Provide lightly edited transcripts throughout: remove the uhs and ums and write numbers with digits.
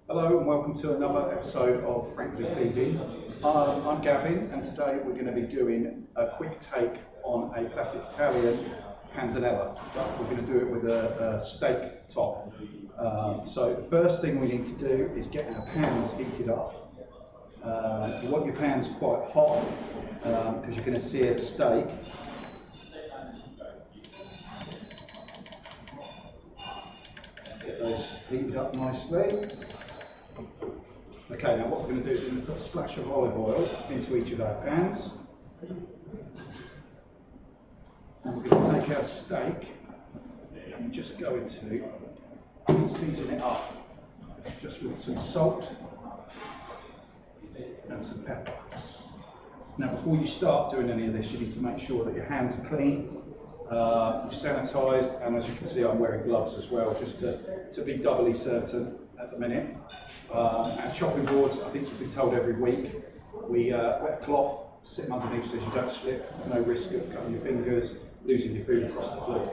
Hello and welcome to another episode of Frankly Feeding. I'm Gavin and today we're going to be doing a quick take on a classic Italian panzanella. We're going to do it with a steak top. So the first thing we need to do is get our pans heated up. You want your pans quite hot because you're going to sear the steak. Get those heated up nicely. Okay, now what we're going to do is we're going to put a splash of olive oil into each of our pans. And we're going to take our steak and just go into season it up just with some salt and some pepper. Now before you start doing any of this, you need to make sure that your hands are clean, you're sanitised, and as you can see I'm wearing gloves as well just to be doubly certain at the minute. Our chopping boards, I think you've been told every week, we wet a cloth, sit them underneath so you don't slip, no risk of cutting your fingers, losing your food across the floor.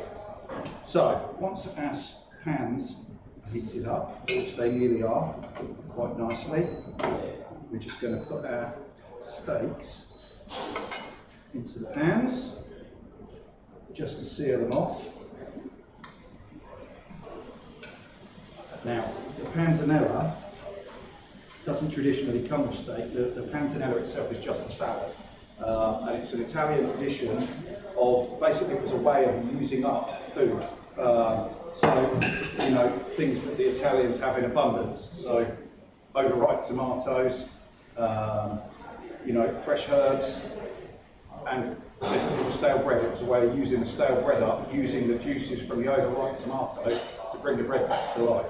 So, once our pans are heated up, which they nearly are, quite nicely, we're just going to put our steaks into the pans, just to sear them off. Now, the panzanella doesn't traditionally come with steak. The panzanella itself is just a salad. And it's an Italian tradition of, basically it was a way of using up food. So, you know, things that the Italians have in abundance. So, overripe tomatoes, you know, fresh herbs, and it was stale bread. It was a way of using the stale bread up, using the juices from the overripe tomato to bring the bread back to life.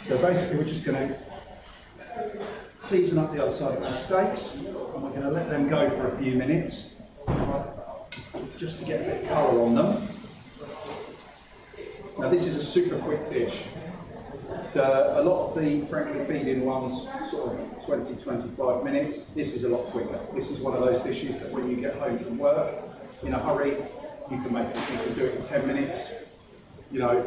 So basically we're just going to season up the other side of our steaks, and we're going to let them go for a few minutes just to get a bit of colour on them. Now this is a super quick dish. A lot of the Frankly Feeding ones sort of 20-25 minutes. This is a lot quicker. This is one of those dishes that when you get home from work in a hurry, you can make it. You can do it in 10 minutes. You know,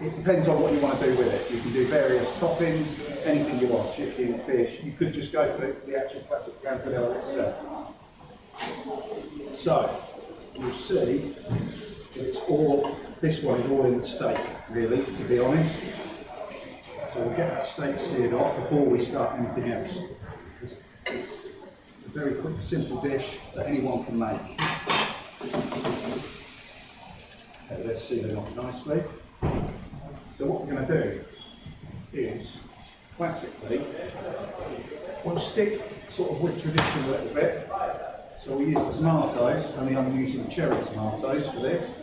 it depends on what you want to do with it. You can do various toppings, anything you want, chicken, fish. You could just go for the actual classic panzanella itself. So, you'll see that it's all, this one is all in the steak, really, to be honest. So we'll get that steak seared off before we start anything else. It's a very quick, simple dish that anyone can make. Okay, let's seal it off nicely. So what we're going to do is, classically, we'll stick sort of with tradition a little bit. So we'll use the tomatoes, only I'm using cherry tomatoes for this.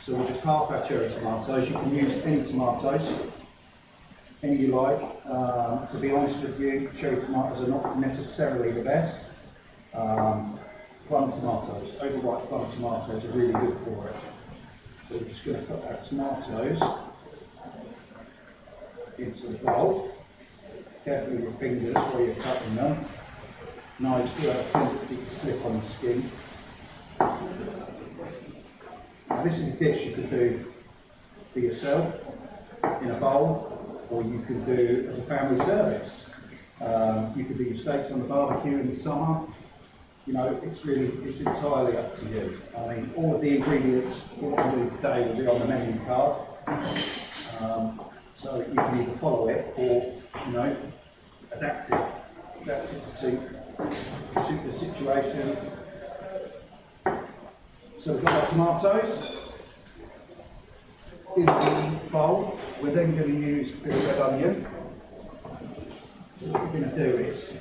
So we'll just half our cherry tomatoes. You can use any tomatoes, any you like. To be honest with you, cherry tomatoes are not necessarily the best. Plum tomatoes, overripe plum tomatoes are really good for it. So we're just going to put our tomatoes into the bowl. Carefully with your fingers while you're cutting them. Knives do have a tendency to slip on the skin. Now this is a dish you could do for yourself in a bowl, or you could do as a family service. You could do your steaks on the barbecue in the summer. You know, it's entirely up to you. I mean, all of the ingredients for what I'm doing today will be on the menu card. So you can either follow it or, you know, adapt it to suit the situation. So we've got our tomatoes in the bowl. We're then going to use a bit of red onion. So what we're going to do is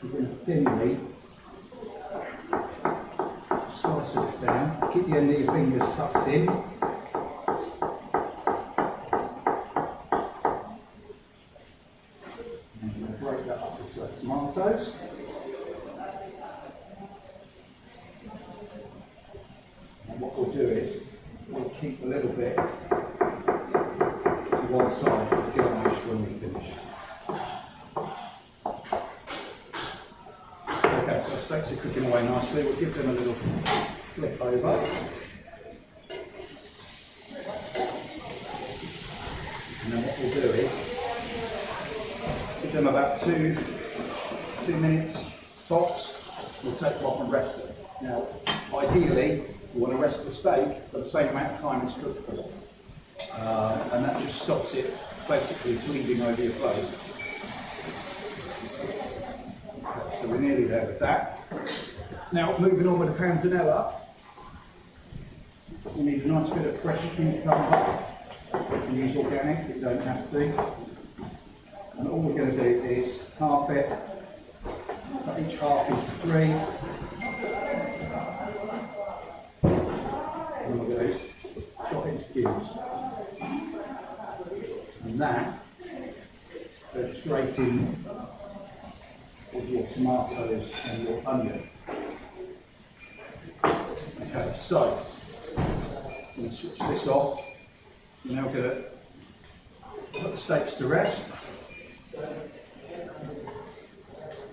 we're going to thinly slice it down. Keep the end of your fingers tucked in. And we're going to break that up into our tomatoes. And what we'll do is we'll keep a little bit to one side for the garnish when we finish. Okay, so steaks are cooking away nicely. We'll give them a little flip over. we'll do is give them about two minutes tops. We'll take them off and rest them. Now, ideally, you want to rest the steak for the same amount of time it's cooked for. And that just stops it basically bleeding over your plate. Okay, so we're nearly there with that. Now, moving on with the panzanella, you need a nice bit of fresh cucumber. You can use organic, you don't have to. And all we're going to do is half it, cut each half into 3. And we're going to chop it into cubes. And that goes straight in with your tomatoes and your onion. Okay, so I'm going to switch this off. We're now going to put the steaks to rest,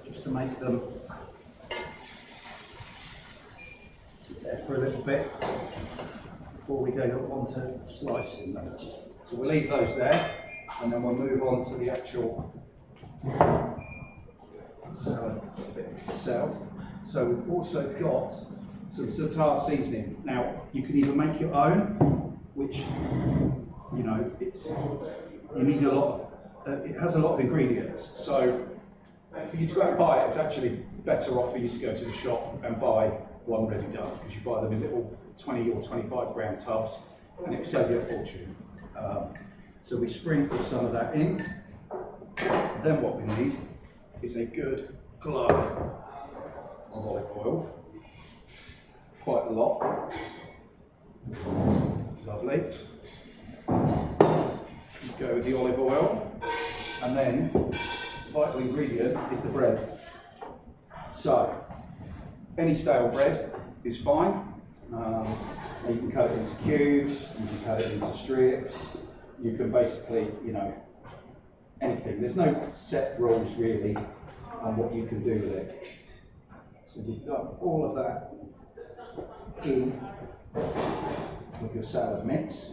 just to make them sit there for a little bit before we go on to slicing them. So we'll leave those there, and then we'll move on to the actual salad bit itself. So we've also got some za'atar seasoning. Now, you can either make your own, which, you know, you need a lot of, it has a lot of ingredients. So for you to go out and buy it, it's actually better off for you to go to the shop and buy one ready done, because you buy them in little 20 or 25 gram tubs, and it will save you a fortune. So we sprinkle some of that in. Then what we need is a good glove of olive oil. Quite a lot. Lovely. Go with the olive oil, and then the vital ingredient is the bread. So any stale bread is fine. You can cut it into cubes, you can cut it into strips, you can basically, you know, anything. There's no set rules really on what you can do with it. So we've done all of that in with your salad mix.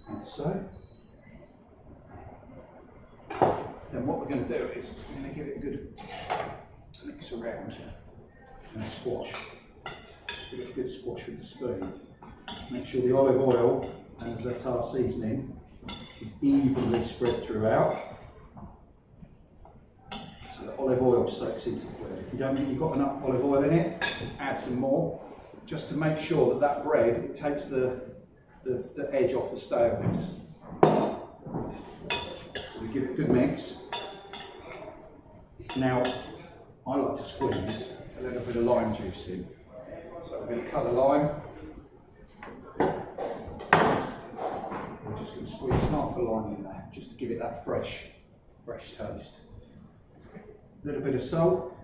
Like so. Then what we're going to do is we're going to give it a good mix around and squash. Give it a good squash with the spoon. Make sure the olive oil and the za'atar seasoning is evenly spread throughout. So the olive oil soaks into the bread. If you don't think you've got enough olive oil in it, add some more, just to make sure that that bread, it takes the edge off the staleness. So we give it a good mix. Now, I like to squeeze a little bit of lime juice in. So we're going to cut a lime. We're just going to squeeze half a lime in there, just to give it that fresh taste. A little bit of salt.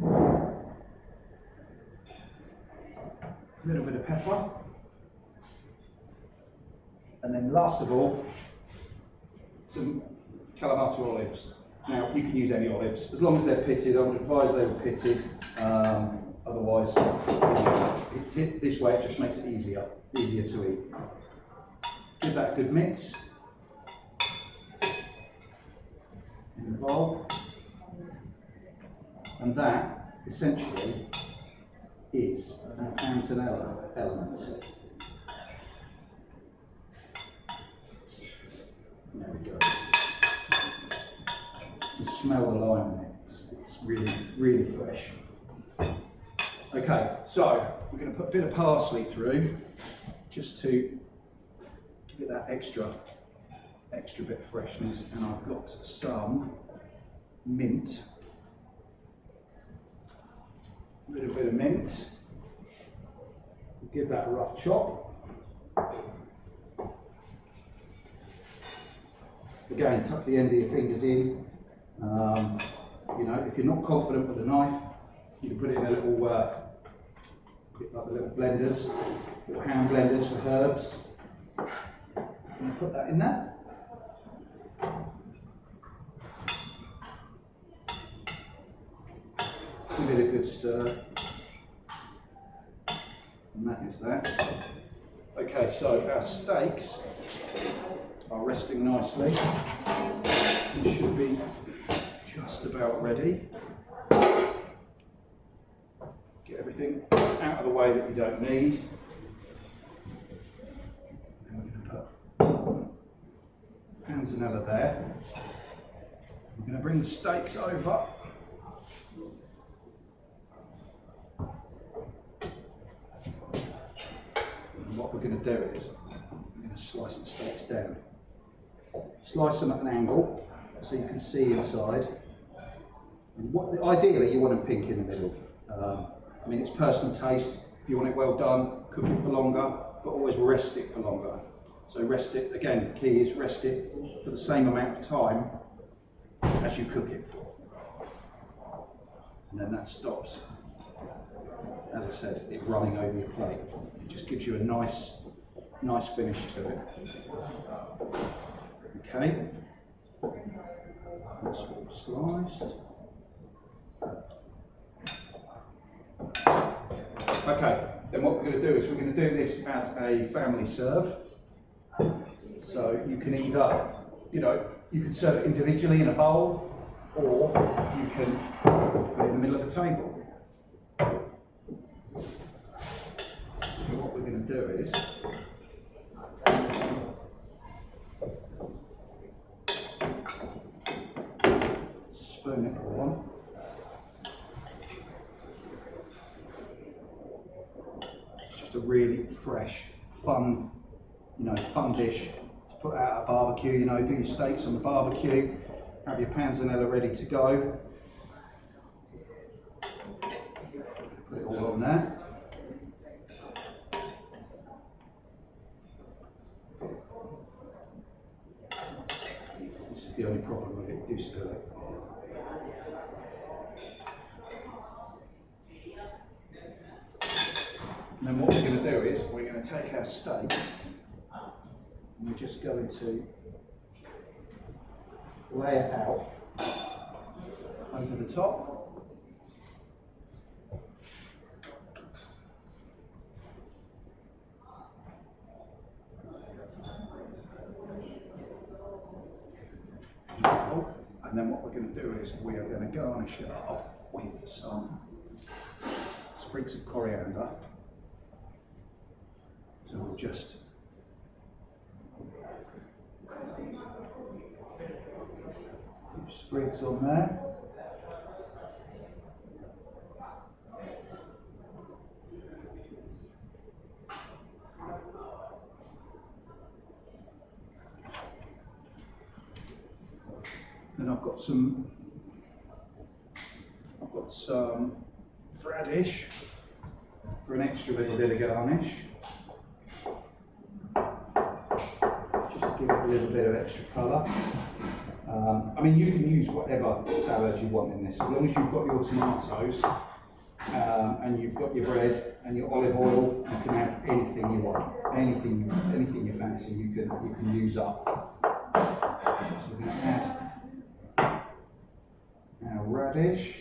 A little bit of pepper. And then last of all, some Kalamata olives. Now, you can use any olives, as long as they're pitted. I would advise they were pitted. Otherwise, this way it just makes it easier to eat. Give that a good mix in the bowl. And that, essentially, is an panzanella element. There we go. You smell the lime in it. It's really, really fresh. Okay, so we're going to put a bit of parsley through, just to give it that extra bit of freshness. And I've got some mint. A little bit of mint. We'll give that a rough chop. Again, tuck the end of your fingers in. You know, if you're not confident with a knife, you can put it in a little, like the little blenders, little hand blenders for herbs. And put that in there. Give it a good stir. And that is that. Okay, so our steaks are resting nicely and should be just about ready. Get everything out of the way that you don't need. And we're going to put panzanella there. We're going to bring the steaks over. And what we're going to do is we're going to slice the steaks down. Slice them at an angle so you can see inside. And ideally you want them pink in the middle. I mean, it's personal taste. If you want it well done, cook it for longer, but always rest it for longer. So rest it, again, the key is rest it for the same amount of time as you cook it for. And then that stops, as I said, it running over your plate. It just gives you a nice finish to it. Okay, that's all sliced. Okay, then what we're going to do is we're going to do this as a family serve. So you can either, you can serve it individually in a bowl, or you can put it in the middle of the table. So what we're going to do is spoon it all on. It's just a really fresh, fun dish to put out at a barbecue. Do your steaks on the barbecue, have your panzanella ready to go. Put it all on there. This is the only problem with it, do spill it. And then what we're going to do is we're going to take our steak and we're just going to lay it out over the top. And then what we're going to do is we are going to garnish it up with some sprigs of coriander. So we'll just put sprigs on there. Then I've got some radish for an extra little bit of garnish. Just to give it a little bit of extra colour. I mean, you can use whatever salad you want in this, as long as you've got your tomatoes and you've got your bread and your olive oil. You can add anything you want, anything you fancy. You can use up. So we're going to add our radish.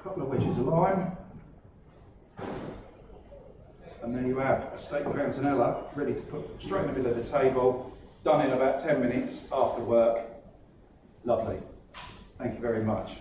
Couple of wedges of lime, and there you have a steak panzanella ready to put straight in the middle of the table, done in about 10 minutes after work. Lovely. Thank you very much.